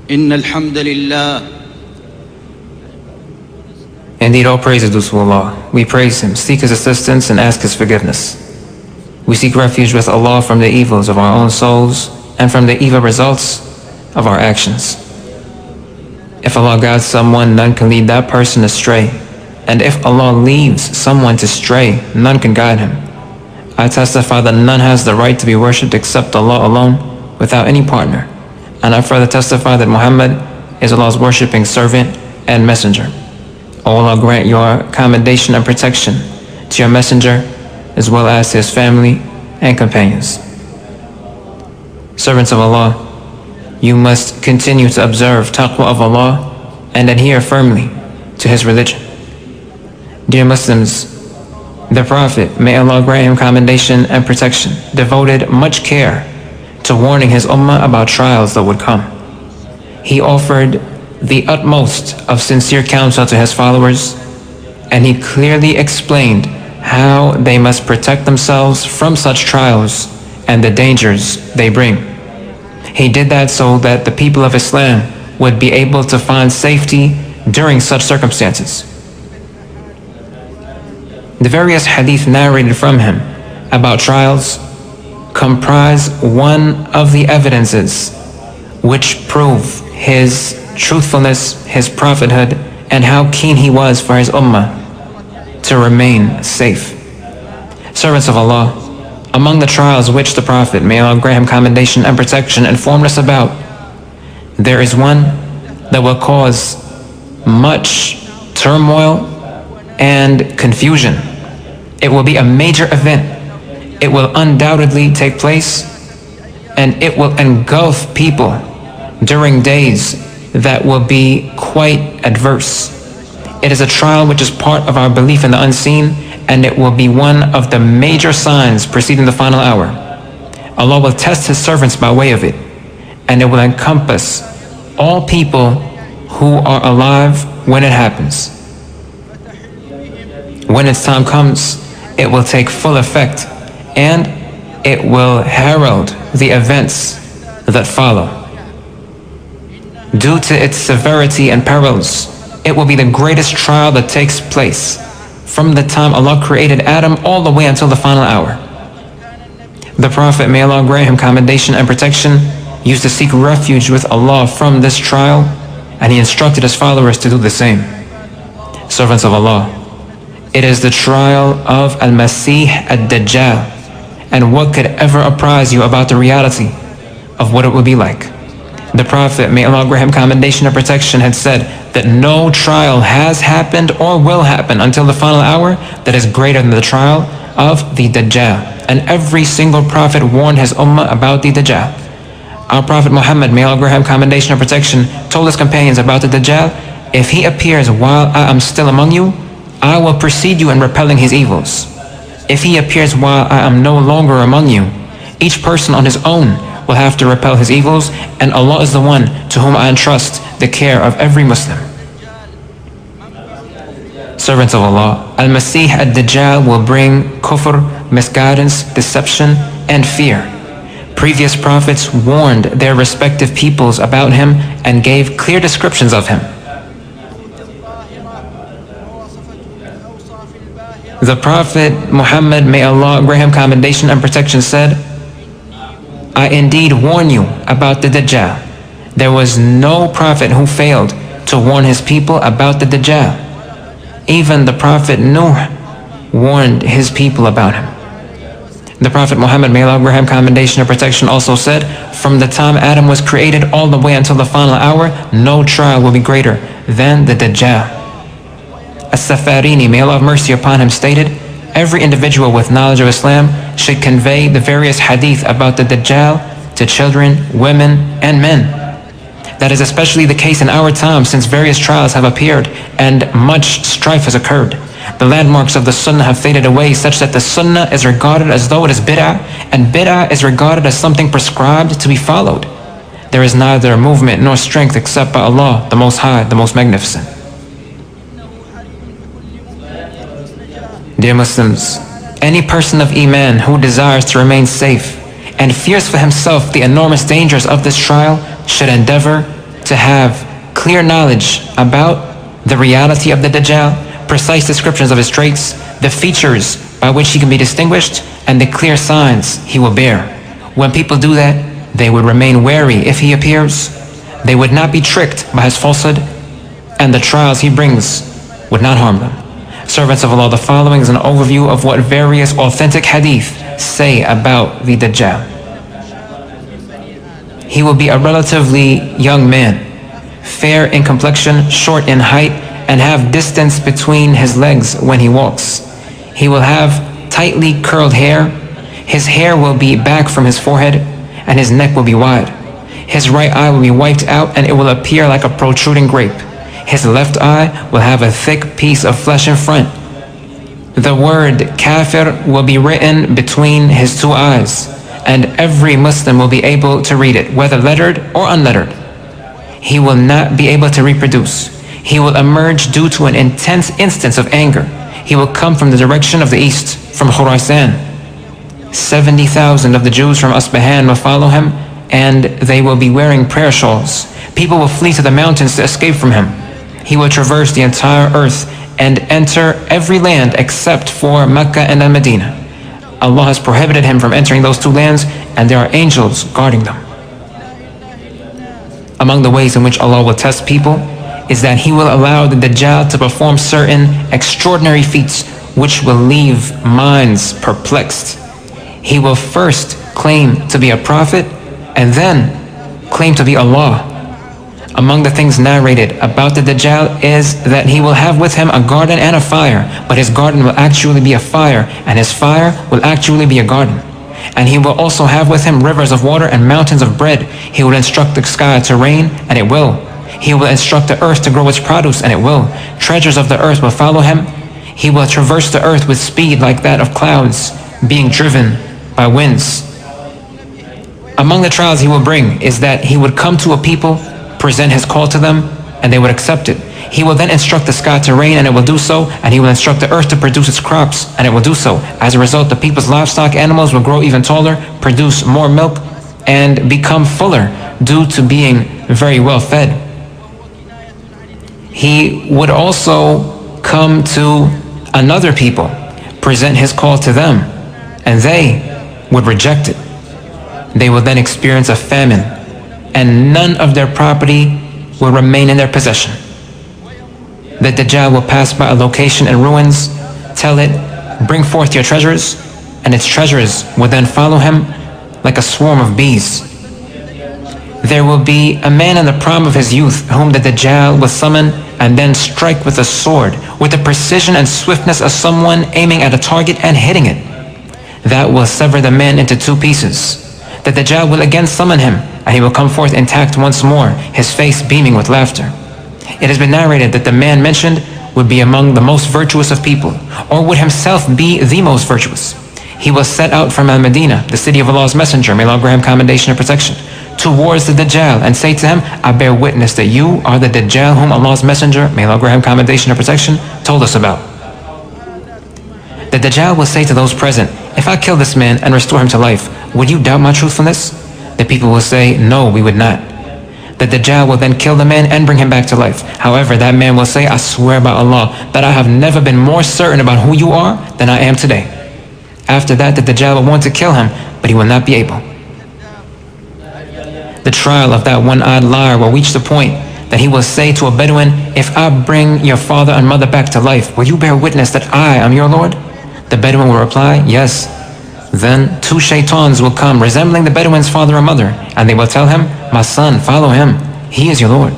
إن الحمد لله. Indeed, all praise is due to Allah. We praise Him, seek His assistance, and ask His forgiveness. We seek refuge with Allah from the evils of our own souls and from the evil results of our actions. If Allah guides someone, none can lead that person astray. And if Allah leaves someone to stray, none can guide him. I testify that none has the right to be worshipped except Allah alone, without any partner. And I further testify that Muhammad is Allah's worshipping servant and messenger. O Allah, grant your commendation and protection to your messenger, as well as his family and companions. Servants of Allah, you must continue to observe taqwa of Allah and adhere firmly to His religion. Dear Muslims, the Prophet, may Allah grant him commendation and protection, devoted much care to warning his ummah about trials that would come. He offered the utmost of sincere counsel to his followers, and he clearly explained how they must protect themselves from such trials and the dangers they bring. He did that so that the people of Islam would be able to find safety during such circumstances. The various hadith narrated from him about trials comprise one of the evidences which prove his truthfulness, his prophethood, and how keen he was for his ummah to remain safe. Servants of Allah, among the trials which the Prophet, may Allah grant him commendation and protection, informed us about, there is one that will cause much turmoil and confusion. It will be a major event. It will undoubtedly take place, and it will engulf people during days that will be quite adverse. It is a trial which is part of our belief in the unseen, and it will be one of the major signs preceding the final hour. Allah will test His servants by way of it, and it will encompass all people who are alive when it happens. When its time comes, it will take full effect, and it will herald the events that follow. Due to its severity and perils, it will be the greatest trial that takes place from the time Allah created Adam all the way until the final hour. The Prophet, may Allah grant him commendation and protection, used to seek refuge with Allah from this trial, and he instructed his followers to do the same. Servants of Allah, it is the trial of Al-Maseeh Ad-Dajjaal, and what could ever apprise you about the reality of what it will be like? The Prophet, may Allah grant him commendation and protection, had said that no trial has happened or will happen until the final hour that is greater than the trial of the Dajjal. And every single Prophet warned his ummah about the Dajjal. Our Prophet Muhammad, may Allah grant him commendation and protection, told his companions about the Dajjal, if he appears while I am still among you, I will precede you in repelling his evils. If he appears while I am no longer among you, each person on his own will have to repel his evils, and Allah is the one to whom I entrust the care of every Muslim. Servants of Allah, Al-Maseeh Ad-Dajjal will bring kufr, misguidance, deception, and fear. Previous prophets warned their respective peoples about him and gave clear descriptions of him. The Prophet Muhammad, may Allah grant him commendation and protection, said, I indeed warn you about the Dajjal. There was no prophet who failed to warn his people about the Dajjal. Even the Prophet Nuh warned his people about him. The Prophet Muhammad, may Allah grant him commendation and protection, also said, from the time Adam was created all the way until the final hour, no trial will be greater than the Dajjal. As-Safarini, may Allah have mercy upon him, stated, every individual with knowledge of Islam should convey the various hadith about the Dajjal to children, women, and men. That is especially the case in our time, since various trials have appeared and much strife has occurred. The landmarks of the Sunnah have faded away, such that the Sunnah is regarded as though it is bid'ah, and bid'ah is regarded as something prescribed to be followed. There is neither movement nor strength except by Allah, the Most High, the Most Magnificent. Dear Muslims, any person of Iman who desires to remain safe and fears for himself the enormous dangers of this trial should endeavor to have clear knowledge about the reality of the Dajjal, precise descriptions of his traits, the features by which he can be distinguished, and the clear signs he will bear. When people do that, they would remain wary if he appears. They would not be tricked by his falsehood, and the trials he brings would not harm them. Servants of Allah, the following is an overview of what various authentic hadith say about the Dajjal. He will be a relatively young man, fair in complexion, short in height, and have distance between his legs when he walks. He will have tightly curled hair. His hair will be back from his forehead, and his neck will be wide. His right eye will be wiped out, and it will appear like a protruding grape. His left eye will have a thick piece of flesh in front. The word kafir will be written between his two eyes, and every Muslim will be able to read it, whether lettered or unlettered. He will not be able to reproduce. He will emerge due to an intense instance of anger. He will come from the direction of the east, from Khurasan. 70,000 of the Jews from Asbahan will follow him, and they will be wearing prayer shawls. People will flee to the mountains to escape from him. He will traverse the entire earth and enter every land except for Makkah and Al-Medina. Allah has prohibited him from entering those two lands, and there are angels guarding them. Among the ways in which Allah will test people is that He will allow the Dajjal to perform certain extraordinary feats which will leave minds perplexed. He will first claim to be a prophet and then claim to be Allah. Among the things narrated about the Dajjal is that he will have with him a garden and a fire, but his garden will actually be a fire, and his fire will actually be a garden. And he will also have with him rivers of water and mountains of bread. He will instruct the sky to rain, and it will. He will instruct the earth to grow its produce, and it will. Treasures of the earth will follow him. He will traverse the earth with speed like that of clouds, being driven by winds. Among the trials he will bring is that he would come to a people, present his call to them, and they would accept it. He will then instruct the sky to rain, and it will do so, and he will instruct the earth to produce its crops, and it will do so. As a result, the people's livestock animals will grow even taller, produce more milk, and become fuller due to being very well fed. He would also come to another people, present his call to them, and they would reject it. They will then experience a famine, and none of their property will remain in their possession. The Dajjal will pass by a location in ruins, tell it, bring forth your treasures, and its treasures will then follow him like a swarm of bees. There will be a man in the prime of his youth whom the Dajjal will summon and then strike with a sword, with the precision and swiftness of someone aiming at a target and hitting it. That will sever the man into two pieces. The Dajjal will again summon him, and he will come forth intact once more, his face beaming with laughter. It has been narrated that the man mentioned would be among the most virtuous of people, or would himself be the most virtuous. He will set out from Al-Medina, the city of Allah's Messenger, may Allah grant him commendation and protection, towards the Dajjal, and say to him, I bear witness that you are the Dajjal whom Allah's Messenger, may Allah grant him commendation and protection, told us about. The Dajjal will say to those present, if I kill this man and restore him to life, would you doubt my truthfulness? The people will say, no, we would not. The Dajjal will then kill the man and bring him back to life. However, that man will say, I swear by Allah that I have never been more certain about who you are than I am today. After that, the Dajjal will want to kill him, but he will not be able. The trial of that one-eyed liar will reach the point that he will say to a Bedouin, if I bring your father and mother back to life, will you bear witness that I am your Lord? The Bedouin will reply, yes. Then two shaitans will come resembling the Bedouin's father and mother, and they will tell him, my son, follow him, he is your Lord.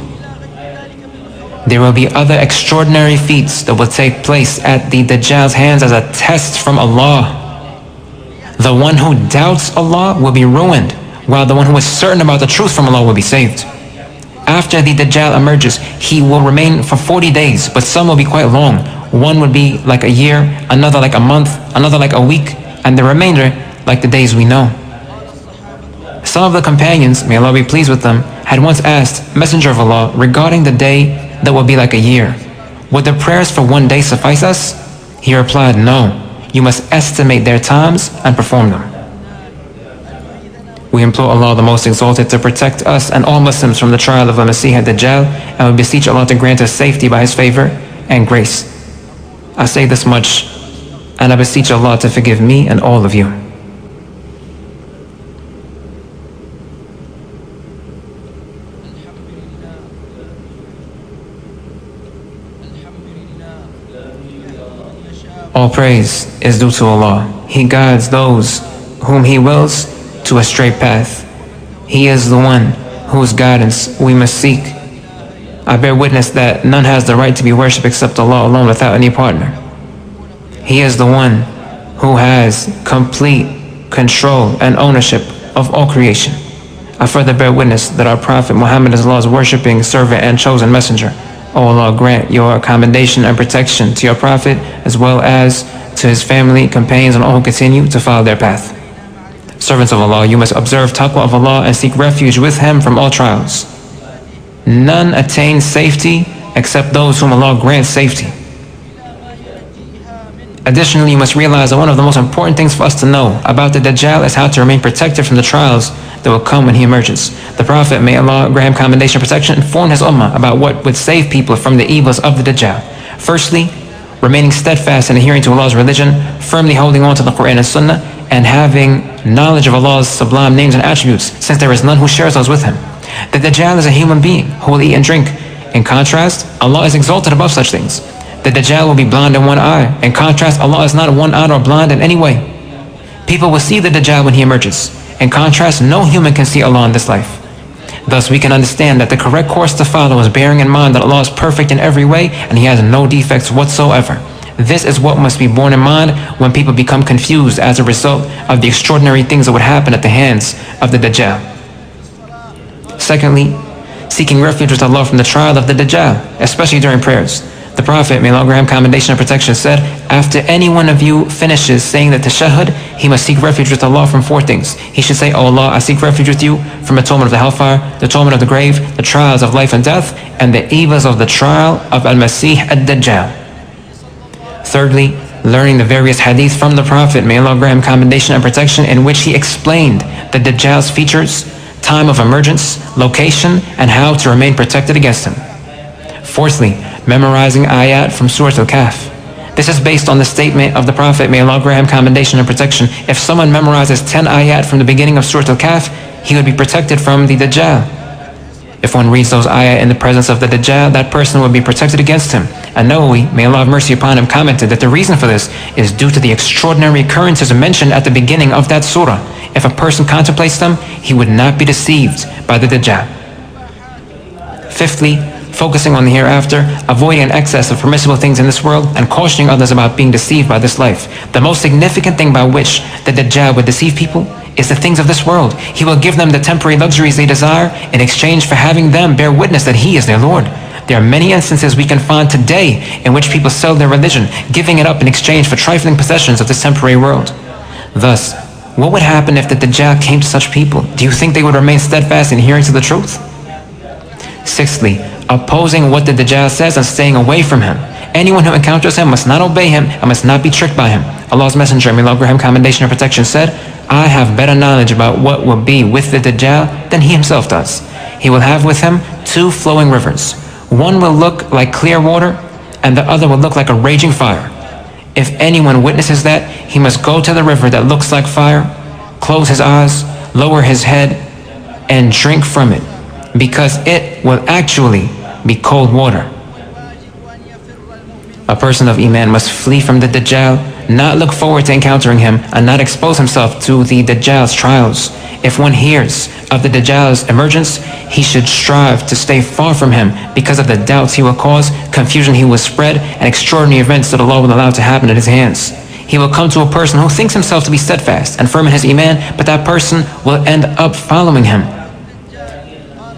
There will be other extraordinary feats that will take place at the Dajjal's hands as a test from Allah. The one who doubts Allah will be ruined, while the one who is certain about the truth from Allah will be saved. After the Dajjal emerges, he will remain for 40 days, but some will be quite long. One would be like a year, another like a month, another like a week, and the remainder like the days we know. Some of the companions, may Allah be pleased with them, had once asked Messenger of Allah regarding the day that would be like a year, would the prayers for one day suffice us? He replied, no, you must estimate their times and perform them. We implore Allah the Most Exalted to protect us and all Muslims from the trial of Al-Maseeh Ad-Dajjaal, and we beseech Allah to grant us safety by His favor and grace. I say this much, and I beseech Allah to forgive me and all of you. All praise is due to Allah. He guides those whom He wills to a straight path. He is the one whose guidance we must seek. I bear witness that none has the right to be worshipped except Allah alone without any partner. He is the one who has complete control and ownership of all creation. I further bear witness that our Prophet Muhammad is Allah's worshipping servant and chosen messenger. O Allah, grant your commendation and protection to your Prophet as well as to his family, companions, and all who continue to follow their path. Servants of Allah, you must observe taqwa of Allah and seek refuge with Him from all trials. None attain safety except those whom Allah grants safety. Additionally, you must realize that one of the most important things for us to know about the Dajjal is how to remain protected from the trials that will come when he emerges. The Prophet, may Allah grant him commendation and protection, informed his ummah about what would save people from the evils of the Dajjal. Firstly, remaining steadfast and adhering to Allah's religion, firmly holding on to the Quran and Sunnah, and having knowledge of Allah's sublime names and attributes, since there is none who shares those with Him. The Dajjal is a human being who will eat and drink. In contrast, Allah is exalted above such things. The Dajjal will be blind in one eye. In contrast, Allah is not one-eyed or blind in any way. People will see the Dajjal when he emerges. In contrast, no human can see Allah in this life. Thus, we can understand that the correct course to follow is bearing in mind that Allah is perfect in every way and He has no defects whatsoever. This is what must be borne in mind when people become confused as a result of the extraordinary things that would happen at the hands of the Dajjal. Secondly, seeking refuge with Allah from the trial of the Dajjal, especially during prayers. The Prophet, may Allah grant him commendation and protection, said, after any one of you finishes saying the tashahhud, he must seek refuge with Allah from four things. He should say, O Allah, I seek refuge with you from the torment of the hellfire, the torment of the grave, the trials of life and death, and the evils of the trial of Al-Maseeh Ad-Dajjal. Thirdly, learning the various hadith from the Prophet, may Allah grant him commendation and protection, in which he explained the Dajjal's features, time of emergence, location, and how to remain protected against him. Fourthly, memorizing ayat from Surah Al-Kahf. This is based on the statement of the Prophet, may Allah grant him commendation and protection. If someone memorizes 10 ayat from the beginning of Surah Al-Kahf, he would be protected from the Dajjal. If one reads those ayat in the presence of the Dajjal, that person would be protected against him. An-Nawawi, may Allah have mercy upon him, commented that the reason for this is due to the extraordinary occurrences mentioned at the beginning of that surah. If a person contemplates them, he would not be deceived by the Dajjal. Fifthly, focusing on the hereafter, avoiding an excess of permissible things in this world, and cautioning others about being deceived by this life. The most significant thing by which the Dajjal would deceive people is the things of this world. He will give them the temporary luxuries they desire in exchange for having them bear witness that He is their Lord. There are many instances we can find today in which people sell their religion, giving it up in exchange for trifling possessions of this temporary world. Thus, what would happen if the Dajjal came to such people? Do you think they would remain steadfast in adhering to the truth? Sixthly, opposing what the Dajjal says and staying away from him. Anyone who encounters him must not obey him and must not be tricked by him. Allah's Messenger, may Allah grant him commendation and protection, said, I have better knowledge about what will be with the Dajjal than he himself does. He will have with him 2 flowing rivers. One will look like clear water, and the other will look like a raging fire. If anyone witnesses that, he must go to the river that looks like fire, close his eyes, lower his head, and drink from it, because it will actually be cold water. A person of Iman must flee from the Dajjal, not look forward to encountering him, and not expose himself to the Dajjal's trials. If one hears of the Dajjal's emergence, he should strive to stay far from him because of the doubts he will cause, confusion he will spread, and extraordinary events that Allah will allow to happen at his hands. He will come to a person who thinks himself to be steadfast and firm in his Iman, but that person will end up following him.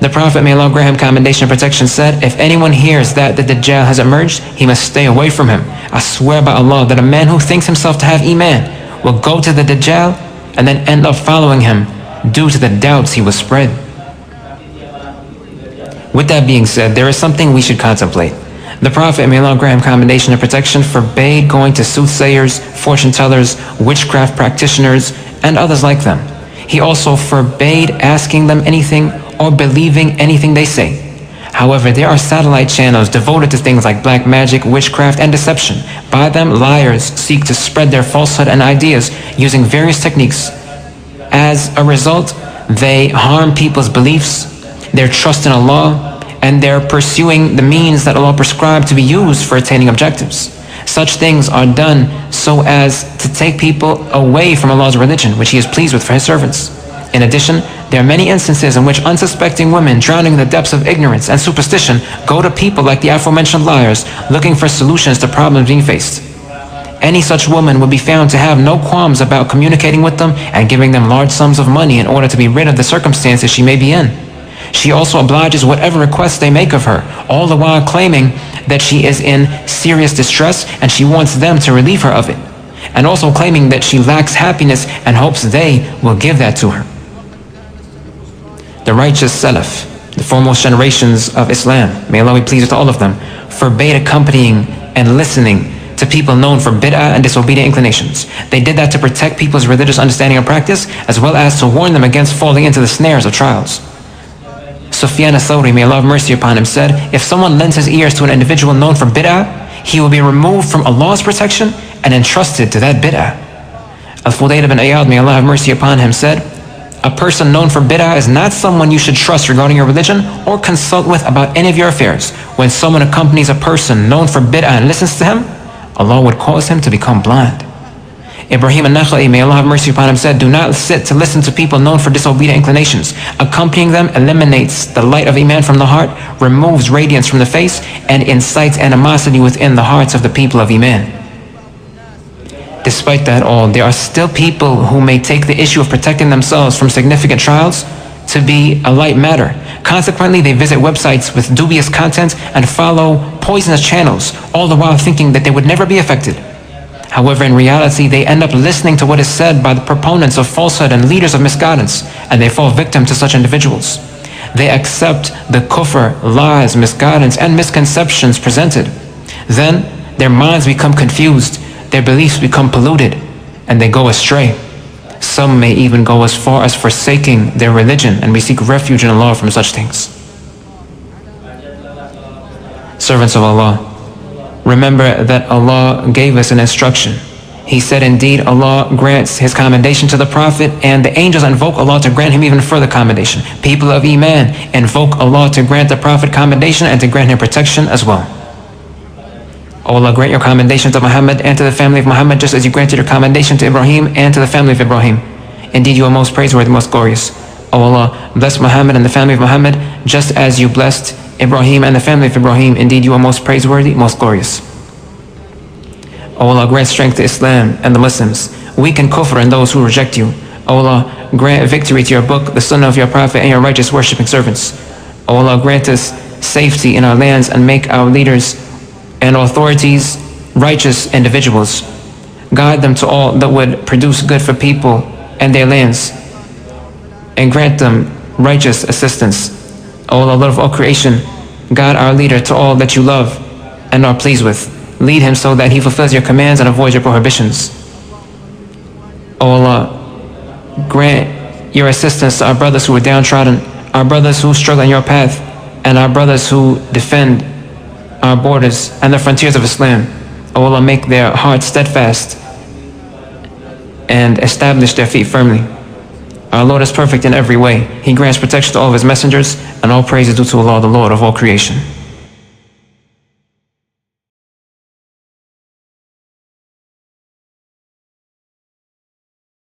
The Prophet, may Allah grant him commendation and protection, said, if anyone hears that the Dajjal has emerged, he must stay away from him. I swear by Allah that a man who thinks himself to have Iman will go to the Dajjal and then end up following him due to the doubts he will spread. With that being said, there is something we should contemplate. The Prophet, may Allah grant him commendation and protection, forbade going to soothsayers, fortune tellers, witchcraft practitioners, and others like them. He also forbade asking them anything or believing anything they say. However, there are satellite channels devoted to things like black magic, witchcraft, and deception. By them, liars seek to spread their falsehood and ideas using various techniques. As a result, they harm people's beliefs, their trust in Allah, and they're pursuing the means that Allah prescribed to be used for attaining objectives. Such things are done so as to take people away from Allah's religion, which He is pleased with for His servants. In addition, there are many instances in which unsuspecting women drowning in the depths of ignorance and superstition go to people like the aforementioned liars looking for solutions to problems being faced. Any such woman would be found to have no qualms about communicating with them and giving them large sums of money in order to be rid of the circumstances she may be in. She also obliges whatever requests they make of her, all the while claiming that she is in serious distress and she wants them to relieve her of it, and also claiming that she lacks happiness and hopes they will give that to her. The righteous Salaf, the foremost generations of Islam, may Allah be pleased with all of them, forbade accompanying and listening to people known for bid'ah and disobedient inclinations. They did that to protect people's religious understanding and practice, as well as to warn them against falling into the snares of trials. Sufyan al-Thawri, may Allah have mercy upon him, said, if someone lends his ears to an individual known for bid'ah, he will be removed from Allah's protection and entrusted to that bid'ah. Al-Fudayl ibn Iyad, may Allah have mercy upon him, said, a person known for bid'ah is not someone you should trust regarding your religion or consult with about any of your affairs. When someone accompanies a person known for bid'ah and listens to him, Allah would cause him to become blind. Ibrahim al-Nakhla'i, may Allah have mercy upon him, said, do not sit to listen to people known for disobedient inclinations. Accompanying them eliminates the light of Iman from the heart, removes radiance from the face, and incites animosity within the hearts of the people of Iman. Despite that all, there are still people who may take the issue of protecting themselves from significant trials to be a light matter. Consequently, they visit websites with dubious content and follow poisonous channels, all the while thinking that they would never be affected. However, in reality, they end up listening to what is said by the proponents of falsehood and leaders of misguidance, and they fall victim to such individuals. They accept the kufr, lies, misguidance, and misconceptions presented. Then, their minds become confused, their beliefs become polluted, and they go astray. Some may even go as far as forsaking their religion, and we seek refuge in Allah from such things. Servants of Allah, remember that Allah gave us an instruction. He said, indeed, Allah grants His commendation to the Prophet, and the angels invoke Allah to grant him even further commendation. People of Iman invoke Allah to grant the Prophet commendation and to grant him protection as well. O Allah, grant your commendation to Muhammad and to the family of Muhammad, just as you granted your commendation to Ibrahim and to the family of Ibrahim. Indeed, you are most praiseworthy, most glorious. O Allah, bless Muhammad and the family of Muhammad, just as you blessed Ibrahim and the family of Ibrahim. Indeed, you are most praiseworthy, most glorious. O Allah, grant strength to Islam and the Muslims, weaken kufr and those who reject you. O Allah, grant victory to your book, the sunnah of your prophet, and your righteous worshipping servants. O Allah, grant us safety in our lands and make our leaders and authorities righteous individuals. Guide them to all that would produce good for people and their lands, and grant them righteous assistance. O Allah, Lord of all creation, guide our leader to all that you love and are pleased with. Lead him so that he fulfills your commands and avoids your prohibitions. O Allah, grant your assistance to our brothers who are downtrodden, our brothers who struggle in your path, and our brothers who defend our borders and the frontiers of Islam. O Allah, make their hearts steadfast and establish their feet firmly. Our Lord is perfect in every way. He grants protection to all of His messengers, and all praise is due to Allah, the Lord of all creation.